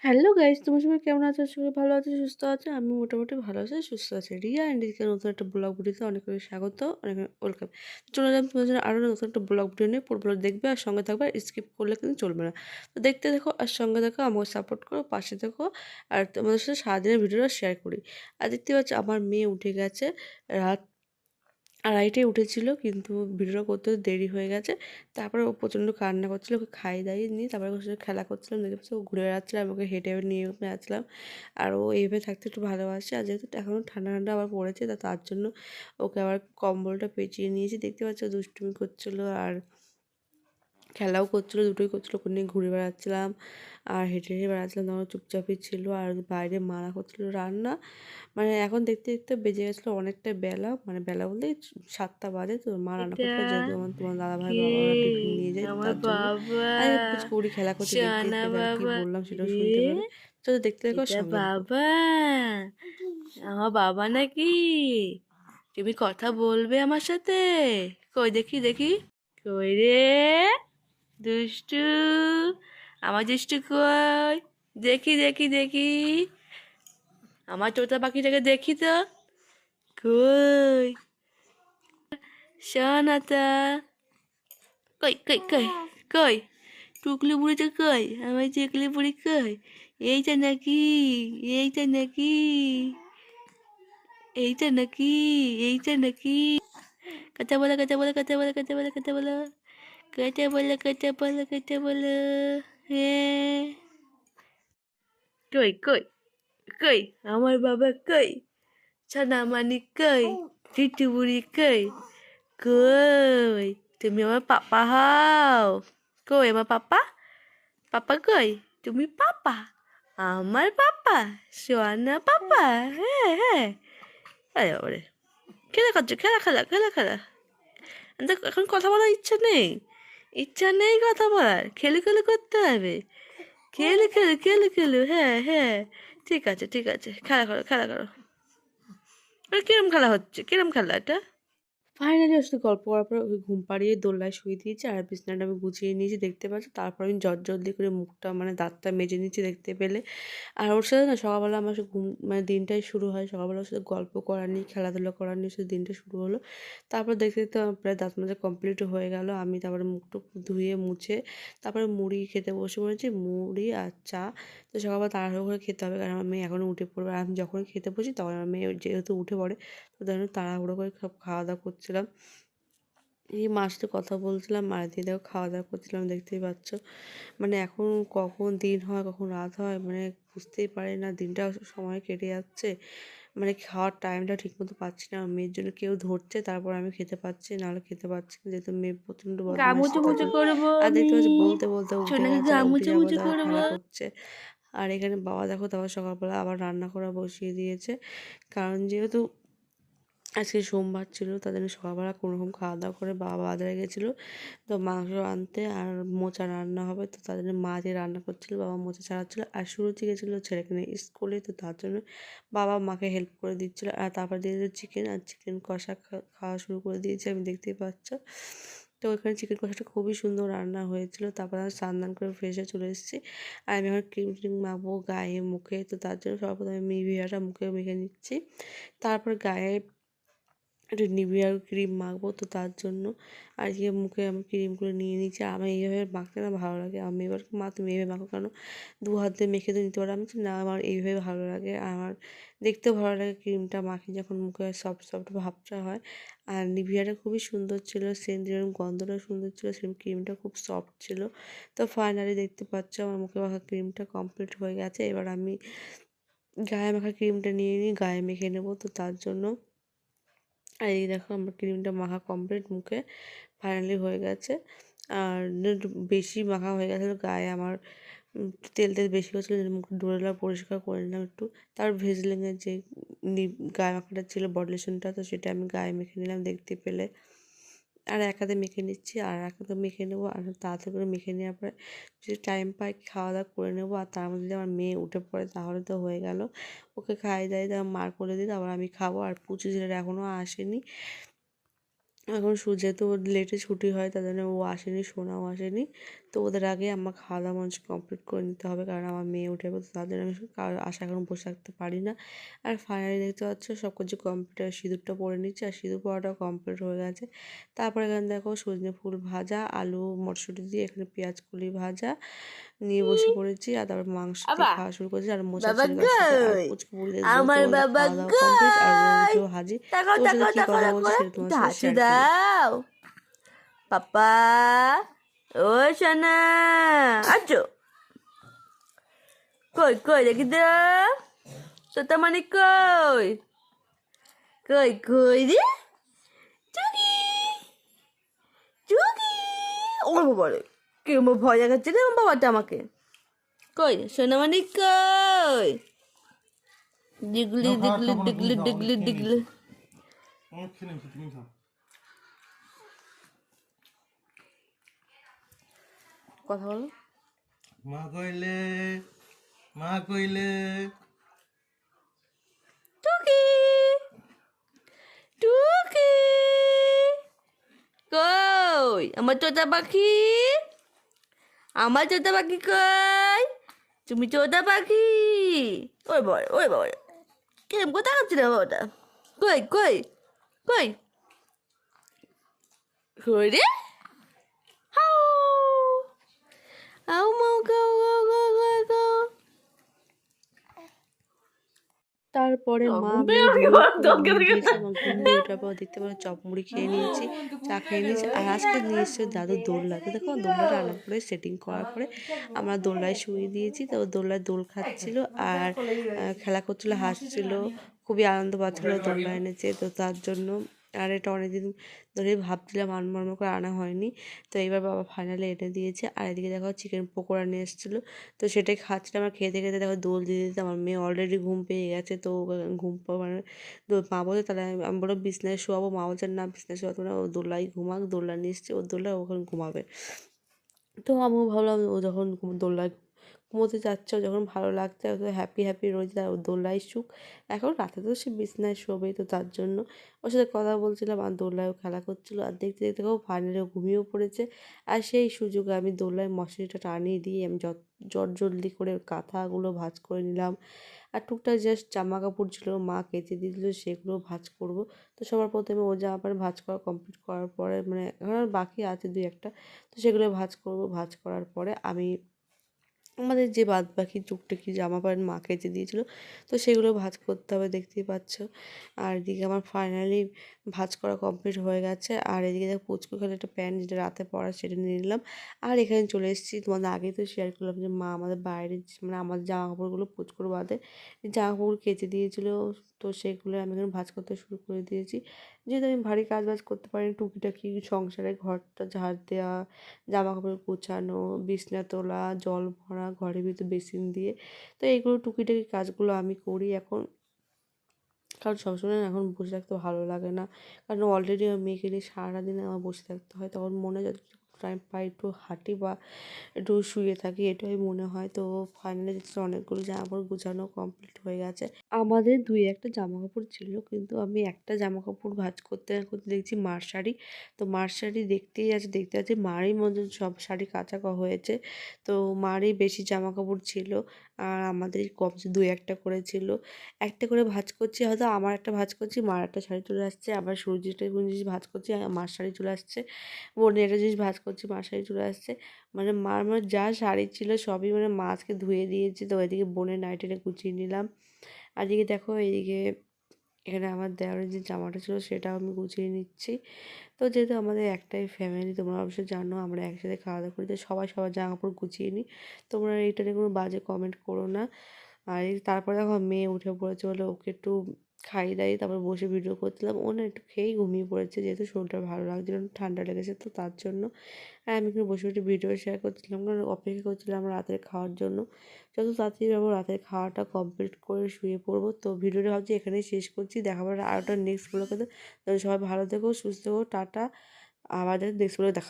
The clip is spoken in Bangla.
হ্যালো গাইস, তোমার সবাই কেমন আছো? আশা করি ভালো আছো, সুস্থ আছো। আমি মোটামুটি ভালো আছি, সুস্থ আছি। রিয়া অ্যান্ড রিকে নতুন একটা ব্লগ ভিডিওতে অনেক অনেক স্বাগত, অনেক ওয়েলকাম। চলে যান তোমাদের জন্য আরও নতুন একটা ব্লগ ভিডিও নিয়ে। পুরো ব্লগ দেখবে আর সঙ্গে থাকবে, আর স্কিপ করলে কিন্তু চলবে না। তো দেখতে দেখো আর সঙ্গে দেখো, আমাকে সাপোর্ট করো, পাশে দেখো। আর তোমাদের সাথে সারাদিনের ভিডিওটা শেয়ার করি। আর দেখতে পাচ্ছি আমার মেয়ে উঠে গেছে রাত 2:30টায় উঠেছিল, কিন্তু ভিডিও করতে দেরি হয়ে গেছে। তারপরে ও প্রচণ্ড কান্না করছিল, ওকে খাইয়ে দাইয়ে নিয়ে তারপরে ওর সাথে খেলা করছিলাম। দেখতে পাচ্ছি ও ঘুরে বেড়াচ্ছিল, আমি ওকে হেঁটে নিয়ে বেড়াচ্ছিলাম। আর ও এইভাবে থাকতে একটু ভালোবাসে। আর যেহেতু এখনও ঠান্ডা ঠান্ডা আবার পড়েছে, তার জন্য ওকে আবার কম্বলটা পেঁচিয়ে নিয়েছি। দেখতে পাচ্ছি ও দুষ্টুমি করছিলো আর খেলাও করছিলো, দুটোই করছিলো। ওকে নিয়ে ঘুরে বেড়াচ্ছিলাম আর হেঁটে হেঁটে বেড়াচ্ছিলাম। তখন চুপচাপই ছিল আর বাইরে মারা করছিলো রান্না। মানে এখন দেখতে দেখতে বেজে গেছিলো অনেকটা বেলা, মানে বেলা বলতে 7টা বাজে। তো মা রান্না এটা করছিলো, যেহেতু তোমার দাদাভাই কে? বাবা ওরা টিফিন নিয়ে যায়, তো আমার তার জন্য বাবা, আমি কিছু করি, খেলা করছে, দেখতেই সোনা পেলে। আর কি বাবা বললাম সেটাও রে। শুনতে পেলে। তো দেখতে দেখো, এটা সঙ্গে দেখো। বাবা, আমার বাবা নাকি? তুমি কথা বলবে আমার সাথে? কই দেখি দেখি, কই রে দুষ্টু, আমার দুষ্টু কই? দেখি দেখি দেখি, আমার তোতা পাখিটাকে দেখি তো, কই সোনাটা, কই কই কই কই? টুকলি বুড়িটা কই? আমার টিকলি বুড়ি কই? এইটা নাকি? এইটা নাকি? এইটা নাকি? এইটা নাকি? কথা বলো কথা বলো কথা বলো কথা বলো কথা বলো কথা বলো কথা বলো কথা বলো। হ্যাঁ, কই কই কই? আমার বাবা কই? সোনামানি কই? টিটু বুড়ি কই? কই? তুমি আমার পাপা হও? কই আমার পাপা? পাপা কই? তুমি পাপা? আমার পাপা? সোয়ানা পাপা? হ্যাঁ হ্যাঁ। আরে বাবারে, খেলা করছো, খেলা খেলা খেলা খেলা। এখন কথা বলার ইচ্ছা নেই, ইচ্ছা নেই কথা বলার। খেলে খেলে করতে হবে, খেলে খেলে খেলে খেলে। হ্যাঁ হ্যাঁ, ঠিক আছে ঠিক আছে, খেলা করো খেলা করো। কিরম খেলা হচ্ছে? কিরম খেলা এটা? ফাইনালি ওর সাথে গল্প করার পর ওকে ঘুম পাড়িয়ে দোলনায় শুইয়ে দিয়েছি আর বিছানাটা আমি গুছিয়ে নিয়েছি, দেখতে পাচ্ছি। তারপর আমি জলদি করে মুখটা, মানে দাঁতটা মেজে নিচ্ছি, দেখতে পেলে। আর ওর সাথে না সকালবেলা আমার সাথে মানে দিনটাই শুরু হয়। সকালবেলা ওর সাথে গল্প করা নিয়ে, খেলাধুলা করা নিয়ে সাথে দিনটা শুরু হলো। তারপর দেখতে দেখতে আমার প্রায় দাঁত মাজা কমপ্লিট হয়ে গেল। আমি তারপরে মুখটুক ধুয়ে মুছে তারপরে মুড়ি খেতে বসে পড়েছি, মুড়ি আর চা। তো সকালবেলা তাড়াহুড়ো করে খেতে হবে, কারণ আমার মেয়ে এখনও উঠে পড়বে। আর আমি যখন খেতে বসি তখন আমার মেয়ে যেহেতু উঠে পড়ে, তো তার জন্য তাড়াহুড়ো করে সব খাওয়া দাওয়া করছিলাম। এই মার সাথে কথা বলছিলাম, মার দিদাও খাওয়া দাওয়া করছিলাম, দেখতেই পাচ্ছ। মানে এখন কখন দিন হয় কখন রাত হয়, মানে বুঝতেই পারি না, দিনটা সময় কেটে যাচ্ছে। মানে খাওয়ার টাইমটা ঠিকমতো পাচ্ছি না। আমার মেয়ের জন্য কেউ ধরছে, তারপর আমি খেতে পাচ্ছি, নাহলে খেতে পাচ্ছি না, যেহেতু মেয়ে প্রচণ্ড গা বদমাইশি, মুছে তার মুছে জন্য। করবো আর আমি, দেখতে পাচ্ছি বলতে বলতে উঠে সোনাকে গেছে, গা আর উঠে মুছে যাবো মুছে দেখো করবো। খেলা করছে। আর এখানে বাবা দেখো তারপর সকালবেলা আবার রান্না করা বসিয়ে দিয়েছে, কারণ যেহেতু আজকে সোমবার ছিল, তার জন্য সকালবেলা কোনোরকম খাওয়া দাওয়া করে বাবা বাজারে গেছিলো, তো মাংস আনতে। আর মোচা রান্না হবে, তো তার জন্য মা যে রান্না করছিলো, বাবা মোচা ছাড়াচ্ছিলো। আর সুরুচি গেছিলো ছেলেকে নিয়ে স্কুলে, তো তার জন্য বাবা মাকে হেল্প করে দিচ্ছিলো। আর তারপর দিয়ে দিল চিকেন, আর চিকেন কষা খাওয়া শুরু করে দিয়েছে, আমি দেখতেই পাচ্ছ। তো ওখানে চিকেন কষাটা খুবই সুন্দর রান্না হয়েছিল। তারপর আমি স্নান দান করে ফ্রেশে চলে এসেছি। আর আমি এখন ক্রিম ট্রিম মাখবো গায়ে মুখে, তো তার জন্য সর্বপ্রথমে নিভিয়াটা মুখে মেখে নিচ্ছি। তারপর গায়ে একটা নিভিয়ার ক্রিম মাখবো, তো তার জন্য আর কি মুখে আমি ক্রিমগুলো নিয়ে নিচ্ছি। আর আমার এইভাবে মাখতে না ভালো লাগে। আমি এবার মা তুমি এইভাবে মাখো কেন, দু হাত দিয়ে মেখে তো নিতে পারো। আমি বলছি, না আমার এইভাবে ভালো লাগে, আমার দেখতেও ভালো লাগে ক্রিমটা মাখি যখন মুখে সফট সফট ভাবটা হয়। আর নিভিয়াটা খুবই সুন্দর ছিল, সেন্ট যেরকম গন্ধটা সুন্দর ছিল, সেরকম ক্রিমটা খুব সফট ছিল। তো ফাইনালি দেখতে পাচ্ছ আমার মুখে মাখা ক্রিমটা কমপ্লিট হয়ে গেছে। এবার আমি গায়ে মাখা ক্রিমটা নিয়ে নিই, গায়ে মেখে নেবো, তো তার জন্য। আর এই দেখো আমার ক্রিমটা মাখা কমপ্লিট মুখে, ফাইনালি হয়ে গেছে। আর একটু বেশি মাখা হয়ে গেছিলো গায়ে আমার, তেল তেল বেশি হচ্ছিলো, মুখ ডোলা পরিষ্কার করে নিলাম একটু। তার ভেজলিংয়ের যে গায়ে মাখাটা ছিল, বডি লোশনটা, তো সেটা আমি গায়ে মেখে নিলাম, দেখতে পেলে। আর এক হাতে মেখে নিচ্ছি, আর এক হাতে মেখে নেবো। আর তাড়াতাড়ি করে মেখে নেওয়ার পরে যদি টাইম পাই খাওয়া দাওয়া করে নেবো। আর তার মধ্যে যদি আমার মেয়ে উঠে পড়ে তাহলে তো হয়ে গেল, ওকে খাইয়ে দাইয়ে তারপর মার করে দিই, তারপর আমি খাবো। আর পুচু ছেলেটা এখনও আসেনি, এখন যেহেতু ওর লেটে ছুটি হয়, তার জন্য ও আসেনি, সোনাও আসেনি। তো ওদের আগে আমার খাওয়া দাওয়া মানুষ কমপ্লিট করে নিতে হবে, কারণ আমার মেয়ে উঠে পড়ে, তাদের আমি আশা এখন বসে থাকতে পারি না। আর ফাইনালি দেখতে পাচ্ছ সব কিছু কমপ্লিট, সিঁদুরটা পরে নিচ্ছে আর সিঁদুর পরাটাও কমপ্লিট হয়ে গেছে। তারপরে এখানে দেখো সজনে ফুল ভাজা, আলু মটরশুঁটি দিয়ে এখানে পেঁয়াজ কলি ভাজা নিয়ে বসে পড়েছি, আর তারপর মাংস দিয়ে বাবা খাওয়া শুরু করেছি, আর মোচা বাবা ছিল তার সাথে, আর কই পুচকু বুড়িদের বলতে আমার বলতে বাবা খাওয়া দাওয়া কমপ্লিট, আর ও কই উঠেও হাজির। তাকাও তো ওর সাথে তাকাও কী তাকাও কথা বলছি তাকাও সেটা তোমার একটু সাথে হাসি শেয়ার করি। দাও পাপা ও সোনা আচ্ছা কই কই দেখি দাও তোতামানি কই কই কই রে চুকি চুকি ও বাবা রে কে আমার ভয় দেখাচ্ছে রে আমার বাবাটা আমাকে কই সোনামানি কই ডিগলি ডিগলি ডিগলি ডিগলি ডিগলি কথা বলো। মা কইলে, মা কইলে। টুকি টুকি কই আমার তোতা পাখি আমার তোতা পাখি কই তুমি তোতা পাখি ওই বাবা কেমন কথা হচ্ছে না বাবাটা কই কই কই কই রে হাউ আউ মাউ গাউ গাউ গাউ গাউ গাউ তারপরে মা ঘুম মেয়ে পেয়ে দিয়েছে, আমার ঘুম দিয়ে ওঠার পর দেখতে পাবো চপ মুড়ি খেয়ে নিয়েছি, চা খেয়ে নিয়েছি। আর আজকে নিয়ে এসছে দাদু দোলনা, তো দেখো দোলনাটা আলাদা করে সেটিং করার পরে আমরা দোলনায় শুয়ে দিয়েছি। তো দোলনায় দোল খাচ্ছিল আর খেলা করছিল, হাসছিল, খুবই আনন্দ পাচ্ছিল দোলনা এনেছে তো তার জন্য। আর এটা অনেকদিন ধরে ভাবছিলাম আনবো করে আনা হয়নি, তো এইবার বাবা ফাইনালি এনে দিয়েছে। আর এদিকে দেখো চিকেন পকোড়া নিয়ে এসেছিলো, তো সেটাই খাচ্ছিলাম। আর খেতে খেতে দেখো দোল দিয়ে দিতে আমার মেয়ে অলরেডি ঘুম পেয়ে গেছে, তো মানে মা বলে তাহলে আমি বললাম বিছনায় শোয়াবো, মা বলছেন না বিছনায় শোয়াবো না, ও দোলাই ঘুমাক, দোলনা নিয়ে এসছে, ওর দোলনায় ওখানে ঘুমাবে। তো আমিও ভাবলাম ও যখন দোলনায় ঘুমোতে যাচ্ছে, ও যখন ভালো লাগছে, ও হ্যাপি হ্যাপি রয়েছে, তার ও দোলনায় শুক। এখন রাতে তো সে বিছনায় শোবেই, তো তার জন্য ওর সাথে কথা বলছিলাম আর দোলনায়ও খেলা করছিলো। আর দেখতে দেখতে ও ফাইনালি ঘুমিয়েও পড়েছে। আর সেই সুযোগে আমি দোলনায় মশারিটা টানিয়ে দিয়ে আমি জলদি করে কাঁথাগুলো ভাঁজ করে নিলাম। আর টুকটাক জাস্ট জামা কাপড় ছিল মা কেচে দিয়েছিলো, সেগুলো ভাঁজ করব। তো সবার প্রথমে ও জামা প্যান্ট ভাঁজ করা কমপ্লিট করার পরে, মানে এখন আর বাকি আছে দুই একটা, তো সেগুলো ভাঁজ করব। ভাঁজ করার পরে আমি আমাদের যে বাদ বাকি টুকটাকি জামা প্যান্ট মা কেচে দিয়েছিলো, তো সেগুলো ভাঁজ করতে হবে, দেখতেই পাচ্ছ। আর এদিকে আমার ফাইনালি ভাঁজ করা কমপ্লিট হয়ে গেছে। আর এদিকে দেখো পুচকু খেলে একটা প্যান্ট যেটা রাতে পরা সেটা নিয়ে নিলাম। আর এখানে চলে এসেছি, তোমাদের আগেই তো শেয়ার করলাম যে মা আমাদের বাইরে মানে আমাদের জামা কাপড়গুলো পুচকুর বাদে জামা কাপড় কেচে দিয়েছিলো, তো সেগুলো আমি এখন ভাঁজ করতে শুরু করে দিয়েছি। যেহেতু আমি ভারী কাজ বাজ করতে পারি, টুকিটাকি সংসারে ঘরটা ঝাড় দেওয়া, জামা কাপড় গোছানো, বিছনা তোলা, জল ভরা, ঘরের ভিতর বেসিন দিয়ে, তো এইগুলো টুকিটাকি কাজগুলো আমি করি এখন। কারণ সবসময় এখন বসে থাকতে ভালো লাগে না, কারণ অলরেডি আমার মেয়েকে নিয়ে সারাদিনে আমার বসে থাকতে হয়, তখন মনে হয় যতটুকু টাইম পাই একটু হাঁটি বা একটু শুয়ে থাকি, এটাই মনে হয়। তো ফাইনালি দেখছি অনেকগুলো জামা কাপড় গুছানো কমপ্লিট হয়ে গেছে। আমাদের দুই একটা জামা কাপড় ছিল, কিন্তু আমি একটা জামা কাপড় ভাঁজ করতে না করতে দেখছি মার শাড়ি, তো মার শাড়ি দেখতেই আছে দেখতে আছে মারই মতন সব শাড়ি কাচা হয়েছে, তো মারই বেশি জামা কাপড় ছিল আর আমাদের কম দুই একটা করে ছিল। একটা করে ভাঁজ করছি, হয়তো আমার একটা ভাঁজ করছি, মার একটা শাড়ি চলে আসছে, আবার সুরজিটা কোনো জিনিস ভাঁজ করছি মার শাড়ি চলে আসছে, বোনের একটা জিনিস ভাঁজ করছি মার শাড়ি চলে আসছে। মানে মার মানে যা শাড়ি ছিল সবই মানে মা আজকে ধুয়ে দিয়েছে, তো ওইদিকে বোনের নাইটিটা গুছিয়ে নিলাম। আর এদিকে দেখো এইদিকে এখানে আমার দেওয়ারের যে জামাটা ছিল সেটাও আমি গুছিয়ে নিচ্ছি। তো যেহেতু আমাদের একটাই ফ্যামিলি, তোমরা অবশ্যই জানো আমরা একসাথে খাওয়া দাওয়া করি, তো সবাই সবার জামা কাপড় গুছিয়ে নিই, তোমরা এইটা নিয়ে কোনো বাজে কমেন্ট করো না। আর তারপরে দেখো মেয়ে উঠে পড়েছে বলে ওকে একটু খাইয়ে দাইয়ে তারপর বসে ভিডিও করছিলাম, ও না একটু খেয়েই ঘুমিয়ে পড়েছে, যেহেতু শরীরটা ভালো লাগছিল না, ঠান্ডা লেগেছে, তো তার জন্য। আর আমি এখানে বসে বসে ভিডিও শেয়ার করছিলাম, কারণ অপেক্ষা করছিলাম রাতের খাওয়ার জন্য। যত তাড়াতাড়ি যাবো রাতের খাওয়াটা কমপ্লিট করে শুয়ে পড়বো। তো ভিডিওটা ভাবছি এখানেই শেষ করছি, দেখাবার আরেকটা নেক্সট ব্লগে। সবাই ভালো থেকো, সুস্থ থেকো, টাটা, আবার নেক্সট ব্লগে দেখা।